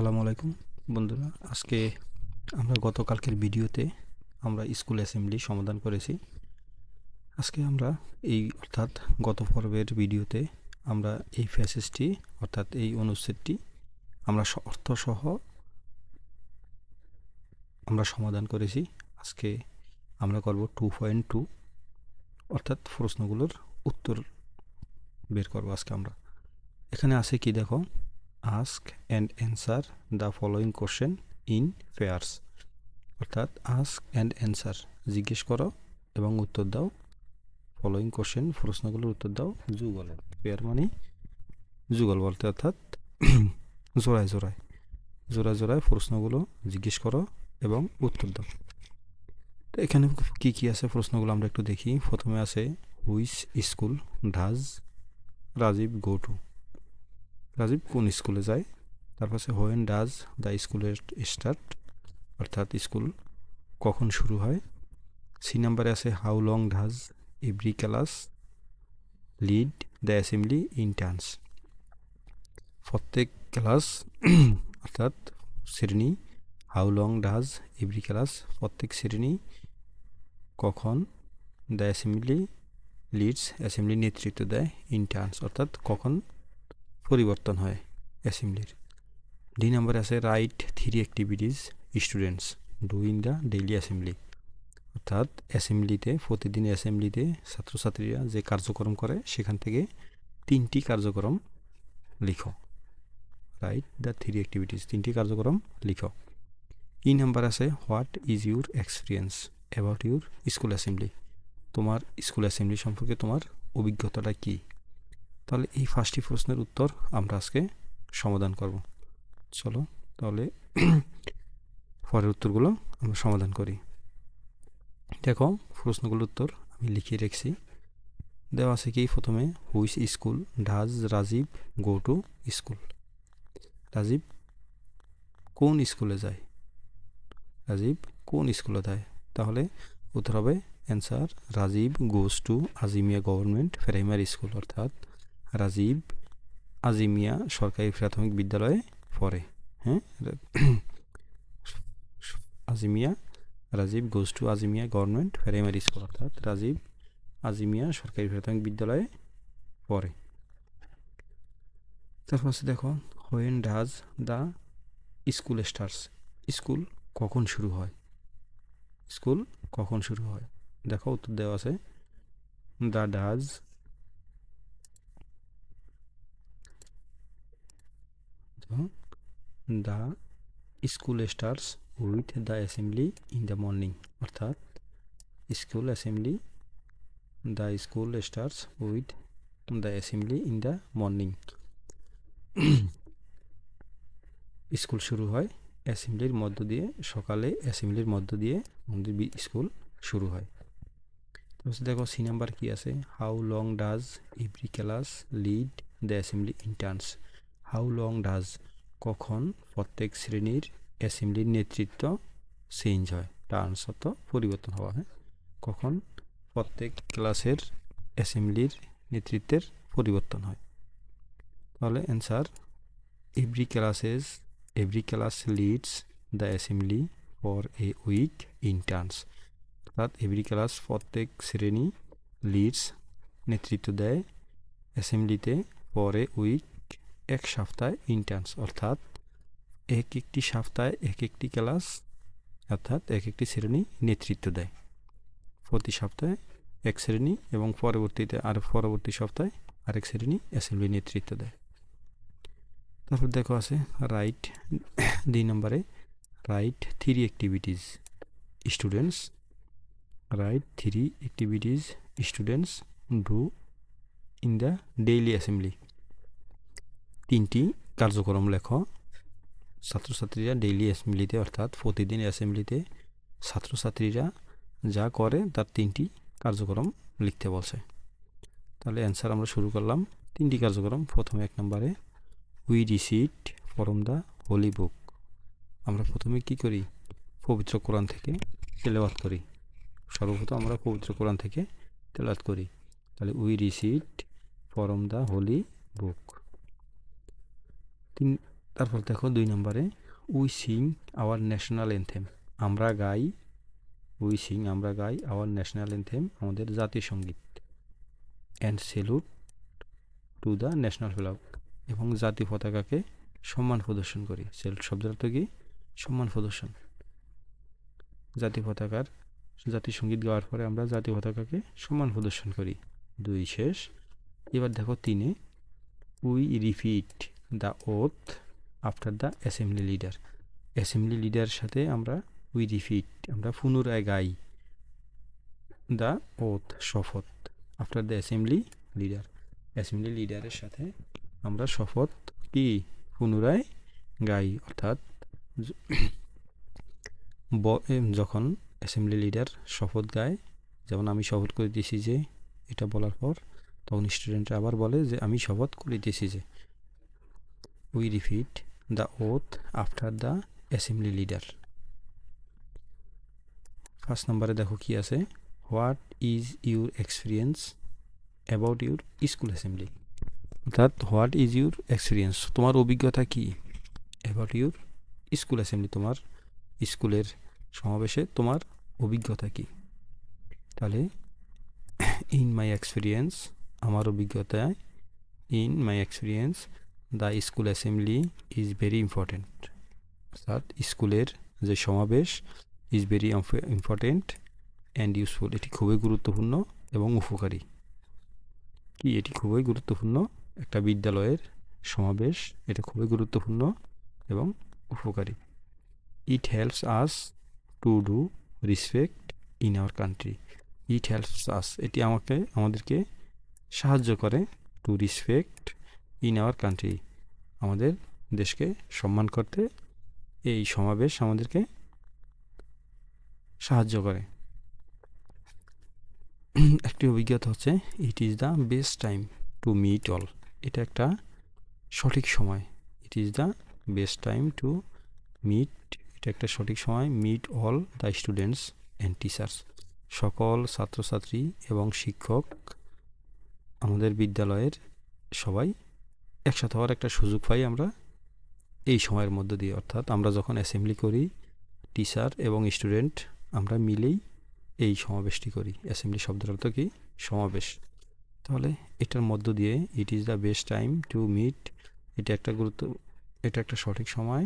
আসসালামু আলাইকুম বন্ধুরা। আজকে আমরা গতকালকের ভিডিওতে আমরা স্কুল অ্যাসেম্বলি সমাধান করেছি। আজকে আমরা অর্থাৎ গত পর্বের ভিডিওতে আমরা এই প্যাসেজটি অর্থাৎ এই অনুচ্ছেদটি আমরা অর্থসহ আমরা সমাধান করেছি। আজকে আমরা করব 2.2 অর্থাৎ প্রশ্নগুলোর উত্তর বের করব আজকে আমরা। এখানে আছে কি দেখো, ask and answer the following question in pairs, অর্থাৎ আস্ক অ্যান্ড অ্যান্সার জিজ্ঞেস করো এবং উত্তর দাও। ফলোয়িং কোশ্চেন প্রশ্নগুলোর উত্তর দাও যুগলে। পেয়ার মানে যুগল বলতে অর্থাৎ জোড়ায় জোড়ায় জোড়ায় জোড়ায় প্রশ্নগুলো জিজ্ঞেস করো এবং উত্তর দাও। তো এখানে কি কি আছে প্রশ্নগুলো আমরা একটু দেখি। প্রথমে আছে which school does Rajiv go to, Rajiv কোন স্কুলে যায়। তারপর আছে হোয়েন ডাজ দ্য স্কুলের স্টার্ট, অর্থাৎ স্কুল কখন শুরু হয়। সি নাম্বারে আছে how long does every class lead the assembly in turns, প্রত্যেক ক্লাস অর্থাৎ শ্রেণী how long does every class প্রত্যেক শ্রেণী কখন দ্য অ্যাসেম্বলি লিডস অ্যাসেম্বলি নেতৃত্ব দেয় ইন টার্নস, অর্থাৎ কখন পরিবর্তন হয় অ্যাসেম্বলির। ডি নাম্বারে আছে right 3 activities students do in the daily assembly, অর্থাৎ অ্যাসেম্বলিতে প্রতিদিন অ্যাসেম্বলিতে ছাত্রছাত্রীরা যে কার্যক্রম করে সেখান থেকে 3টি কার্যক্রম লিখো। রাইট দ্য 3 অ্যাক্টিভিটিস 3টি কার্যক্রম লিখো। ই নাম্বার আছে what is your experience about your school assembly, তোমার স্কুল অ্যাসেম্বলি সম্পর্কে তোমার অভিজ্ঞতাটা কী। তাহলে এই 5টি প্রশ্নের উত্তর আমরা আজকে সমাধান করব। চলো তাহলে পরের উত্তরগুলো আমরা সমাধান করি। দেখো প্রশ্নগুলোর উত্তর আমি লিখিয়ে রেখেছি। দেওয়া আছে কি, প্রথমে which school does Rajiv go to school, Rajiv কোন স্কুলে যায়, রাজীব কোন স্কুলে যায়। তাহলে উত্তর হবে answer Rajib goes to Azimia government primary school, অর্থাৎ রাজীব আজিমিয়া সরকারি প্রাথমিক বিদ্যালয়ে পড়ে। হ্যাঁ, Azimia Rajib goes to Azimia government primary school, অর্থাৎ রাজীব আজিমিয়া সরকারি প্রাথমিক বিদ্যালয়ে পড়ে। তারপর দেখো when does the school starts, school কখন শুরু হয়, স্কুল কখন শুরু হয়। দেখো উত্তর দেওয়া আছে the does the school starts with the assembly in the morning, অর্থাৎ school assembly the school starts with the assembly in the morning, school শুরু হয় অ্যাসেম্বলির মধ্য দিয়ে, সকালে অ্যাসেম্বলির মধ্য দিয়ে আমাদের স্কুল শুরু হয়। তারপর দেখো সি নাম্বার কি আছে, how long does every class lead the assembly in turns, how long does কখন প্রত্যেক শ্রেণীর অ্যাসেম্বলির নেতৃত্ব চেঞ্জ হয়, টার্নস অর্থ পরিবর্তন হওয়া, হয় কখন প্রত্যেক ক্লাসের অ্যাসেম্বলির নেতৃত্বের পরিবর্তন হয়। তাহলে answer every class leads the assembly for a week in turns, অর্থাৎ এভরি ক্লাস প্রত্যেক শ্রেণী লিডস নেতৃত্ব দেয় অ্যাসেম্বলিতে ফর এ উইক এক সপ্তাহে ইন টার্নস, অর্থাৎ একটি সপ্তাহে একটি ক্লাস অর্থাৎ একটি শ্রেণী নেতৃত্ব দেয়। প্রতি সপ্তাহে এক শ্রেণী এবং পরবর্তী সপ্তাহে আরেক শ্রেণী অ্যাসেম্বলি নেতৃত্ব দেয়। তারপর দেখো আছে রাইট 2 নম্বরে right 3 activities students, right 3 activities students do in the daily assembly, 3টি কার্যক্রম লেখো ছাত্রছাত্রীরা ডেইলি অ্যাসেম্বলিতে, অর্থাৎ প্রতিদিন অ্যাসেম্বলিতে ছাত্রছাত্রীরা যা করে তার 3টি কার্যক্রম লিখতে বলছে। তাহলে অ্যান্সার আমরা শুরু করলাম। 3টি কার্যক্রম, প্রথমে 1 নম্বরে we recite from the holy book, আমরা প্রথমে কি করি, পবিত্র কোরআন থেকে তেলাওয়াত করি, সর্বপ্রথম আমরা পবিত্র কোরআন থেকে তেলাওয়াত করি। তাহলে we recite from the holy book. তারপর দেখো 2 নম্বরে we sing our national anthem, আমরা গাই, উই সিং আমরা গাই আওয়ার ন্যাশনাল অ্যানথেম আমাদের জাতীয় সঙ্গীত, and salute to the national flag, এবং জাতীয় পতাকাকে সম্মান প্রদর্শন করি। স্যালুট শব্দের অর্থ কি? সম্মান প্রদর্শন। জাতীয় পতাকার জাতীয় সঙ্গীত গাওয়ার পরে আমরা জাতীয় পতাকাকে সম্মান প্রদর্শন করি। 2 শেষ। এবার দেখো 3, we repeat the oath after the assembly leader, assembly লিডারের সাথে আমরা উই রিপিট আমরা পুনরায় গাই দ্য ওথ শপথ after the assembly leader, assembly লিডারের সাথে আমরা শপথ কি পুনরায় গাই। অর্থাৎ যখন অ্যাসেম্বলি লিডার শপথ গায়, যেমন আমি শপথ করিতেছি যে, এটা বলার পর তখন স্টুডেন্টরা আবার বলে যে আমি শপথ করিতেছি যে। We repeat the oath after the assembly leader. 1 নম্বরে দেখো কি আছে, what is your experience about your school assembly, অর্থাৎ হোয়াট ইজ ইউর এক্সপিরিয়েন্স, তোমার অভিজ্ঞতা কি, অ্যাবাউট ইউর স্কুল অ্যাসেম্বলি, তোমার স্কুলের সমাবেশে তোমার অভিজ্ঞতা কি। তাহলে ইন মাই এক্সপিরিয়েন্স, আমার অভিজ্ঞতায়, in my experience the school assembly is very important, অর্থাৎ স্কুলের যে সমাবেশ is very important and useful, এটি খুবই গুরুত্বপূর্ণ এবং উপকারী। কি এটি খুবই গুরুত্বপূর্ণ, একটা বিদ্যালয়ের সমাবেশ এটা খুবই গুরুত্বপূর্ণ এবং উপকারী। It helps us to do respect in our country, it helps us এটি আমাদেরকে সাহায্য করে, to respect in our country আমাদের দেশকে সম্মান করতে এই সমাবেশ আমাদেরকে সাহায্য করে। একটি অভিজ্ঞতা হচ্ছে, it is the best time to meet all, এটা একটা সঠিক সময়, it is the best time to meet, এটা একটা সঠিক সময়, meet all the students and teachers, সকল ছাত্রছাত্রী এবং শিক্ষক আমাদের বিদ্যালয়ের সবাই একসাথে হওয়ার একটা সুযোগ পাই আমরা এই সময়ের মধ্য দিয়ে। অর্থাৎ আমরা যখন অ্যাসেম্বলি করি, টিচার এবং স্টুডেন্ট আমরা মিলেই এই সমাবেশটি করি। অ্যাসেম্বলি শব্দের অর্থ কি? সমাবেশ। তাহলে এটার মধ্য দিয়ে it is the best time to meet, এটা একটা সঠিক সময়,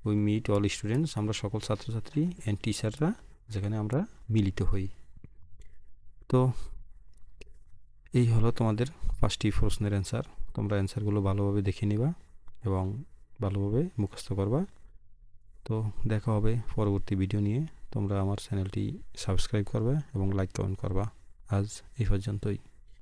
উই মিট অল স্টুডেন্টস আমরা সকল ছাত্রছাত্রী, অ্যান্ড টিচাররা যেখানে আমরা মিলিত হই। তো এই হলো তোমাদের 5টি প্রশ্নের অ্যান্সার। তোমরা অ্যান্সারগুলো ভালোভাবে দেখে নিবা এবং ভালোভাবে মুখস্থ করবা। তো দেখা হবে পরবর্তী ভিডিও নিয়ে। তোমরা আমার চ্যানেলটি সাবস্ক্রাইব করবে এবং লাইক কমেন্ট করবা। আজ এই পর্যন্তই।